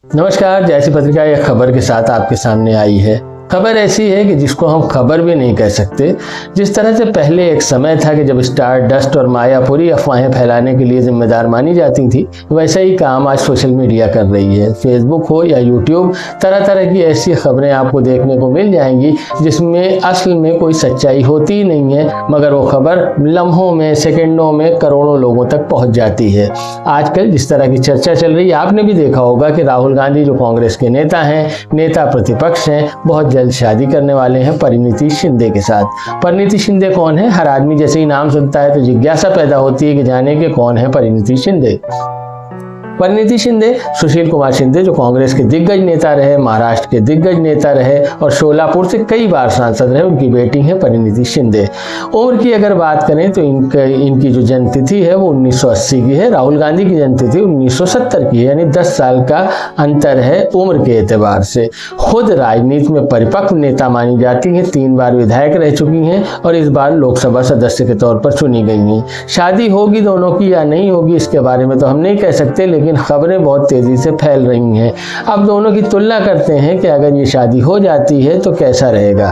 नमस्कार। जैसी पत्रिका एक खबर के साथ आपके सामने आई है। खबर ऐसी है कि जिसको हम खबर भी नहीं कह सकते। जिस तरह से पहले एक समय था कि जब स्टार डस्ट और मायापुरी अफवाहें फैलाने के लिए जिम्मेदार मानी जाती थी, वैसा ही काम आज सोशल मीडिया कर रही है। फेसबुक हो या यूट्यूब, तरह तरह की ऐसी खबरें आपको देखने को मिल जाएंगी जिसमें असल में कोई सच्चाई होती ही नहीं है, मगर वो खबर लम्हों में, सेकेंडों में करोड़ों लोगों तक पहुंच जाती है। आजकल जिस तरह की चर्चा चल रही है, आपने भी देखा होगा कि राहुल गांधी जो कांग्रेस के नेता हैं, नेता प्रतिपक्ष हैं, बहुत जल्द शादी करने वाले हैं परिणीति शिंदे के साथ। परिणीति शिंदे कौन है? हर आदमी जैसे ही नाम सुनता है तो जिज्ञासा पैदा होती है कि जाने के कौन है परिणीति शिंदे। परिणीति शिंदे सुशील कुमार शिंदे जो कांग्रेस के दिग्गज नेता रहे, महाराष्ट्र के दिग्गज नेता रहे और शोलापुर से कई बार सांसद रहे, उनकी बेटी है परिणीति शिंदे। उम्र की अगर बात करें तो इनकी जो जन्मतिथि है वो 1980 की है। राहुल गांधी की जन्मतिथि 1970 की है, यानी 10 साल का अंतर है उम्र के एतबार से। खुद राजनीति में परिपक्व नेता मानी जाती हैं, 3 बार विधायक रह चुकी हैं और इस बार लोकसभा सदस्य के तौर पर चुनी गई हैं। शादी होगी दोनों की या नहीं होगी इसके बारे में तो हम नहीं कह सकते, लेकिन खबरें बहुत तेजी से फैल रही हैं। अब दोनों की तुलना करते हैं कि अगर ये शादी हो जाती है तो कैसा रहेगा।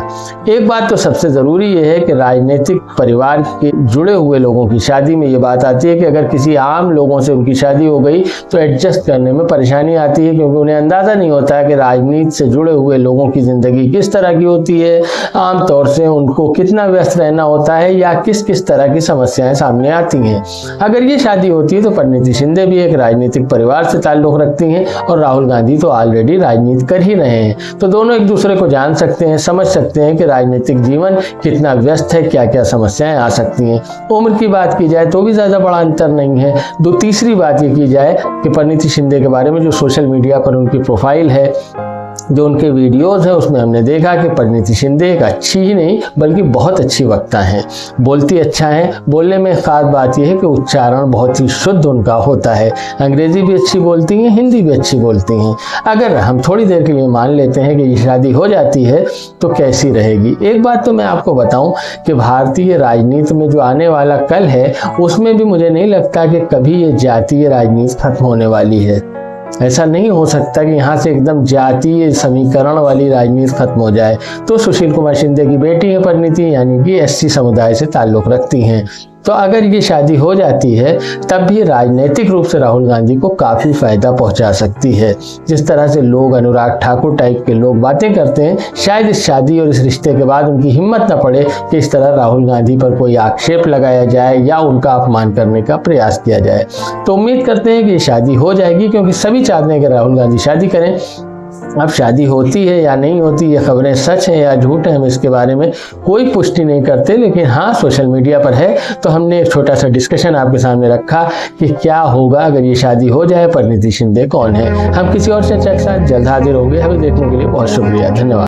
एक बात तो सबसे जरूरी ये है कि राजनीतिक परिवार के जुड़े हुए लोगों की शादी में ये बात आती है कि अगर किसी आम लोगों से उनकी शादी हो गई तो एडजस्ट करने में परेशानी आती है, क्योंकि उन्हें अंदाजा नहीं होता है कि राजनीति से जुड़े हुए लोगों की जिंदगी किस तरह की होती है, आमतौर से उनको कितना व्यस्त रहना होता है या किस किस तरह की समस्याएं सामने आती हैं। अगर ये शादी होती है तो परिणीति शिंदे भी एक राजनीतिक परिवार से ताल्लुक रखती हैं और राहुल गांधी तो ऑलरेडी राजनीति कर ही रहे हैं, तो दोनों एक दूसरे को जान सकते हैं, समझ सकते हैं कि राजनीतिक जीवन कितना व्यस्त है, क्या क्या समस्याएं आ सकती हैं। उम्र की बात की जाए तो भी ज्यादा बड़ा अंतर नहीं है। तीसरी बात ये की जाए कि परिणीति शिंदे के बारे में जो सोशल मीडिया पर उनकी प्रोफाइल है, जो उनके वीडियोस हैं, उसमें हमने देखा कि परिणीति शिंदे एक अच्छी ही नहीं बल्कि बहुत अच्छी वक्ता हैं। बोलती अच्छा है। बोलने में खास बात यह है कि उच्चारण बहुत ही शुद्ध उनका होता है। अंग्रेजी भी अच्छी बोलती हैं, हिंदी भी अच्छी बोलती हैं। अगर हम थोड़ी देर के लिए मान लेते हैं कि ये शादी हो जाती है तो कैसी रहेगी। एक बात तो मैं आपको बताऊं कि भारतीय राजनीति में जो आने वाला कल है उसमें भी मुझे नहीं लगता कि कभी ये जातीय राजनीति खत्म होने वाली है। ऐसा नहीं हो सकता कि यहाँ से एकदम जातीय समीकरण वाली राजनीति खत्म हो जाए। तो सुशील कुमार शिंदे की बेटी है परिणीति, यानी कि एससी समुदाय से ताल्लुक रखती हैं। तो अगर ये शादी हो जाती है तब भी राजनीतिक रूप से राहुल गांधी को काफी फायदा पहुंचा सकती है। जिस तरह से लोग अनुराग ठाकुर टाइप के लोग बातें करते हैं, शायद इस शादी और इस रिश्ते के बाद उनकी हिम्मत न पड़े कि इस तरह राहुल गांधी पर कोई आक्षेप लगाया जाए या उनका अपमान करने का प्रयास किया जाए। तो उम्मीद करते हैं कि ये शादी हो जाएगी, क्योंकि सभी चाहते हैं कि राहुल गांधी शादी करें। अब शादी होती है या नहीं होती, ये खबरें सच हैं या झूठ हैं, हम इसके बारे में कोई पुष्टि नहीं करते, लेकिन हाँ सोशल मीडिया पर है तो हमने एक छोटा सा डिस्कशन आपके सामने रखा कि क्या होगा अगर ये शादी हो जाए, परिणीति शिंदे कौन है। हम किसी और चर्चा के साथ जल्द हाजिर होंगे। हमें देखने के लिए बहुत शुक्रिया, धन्यवाद।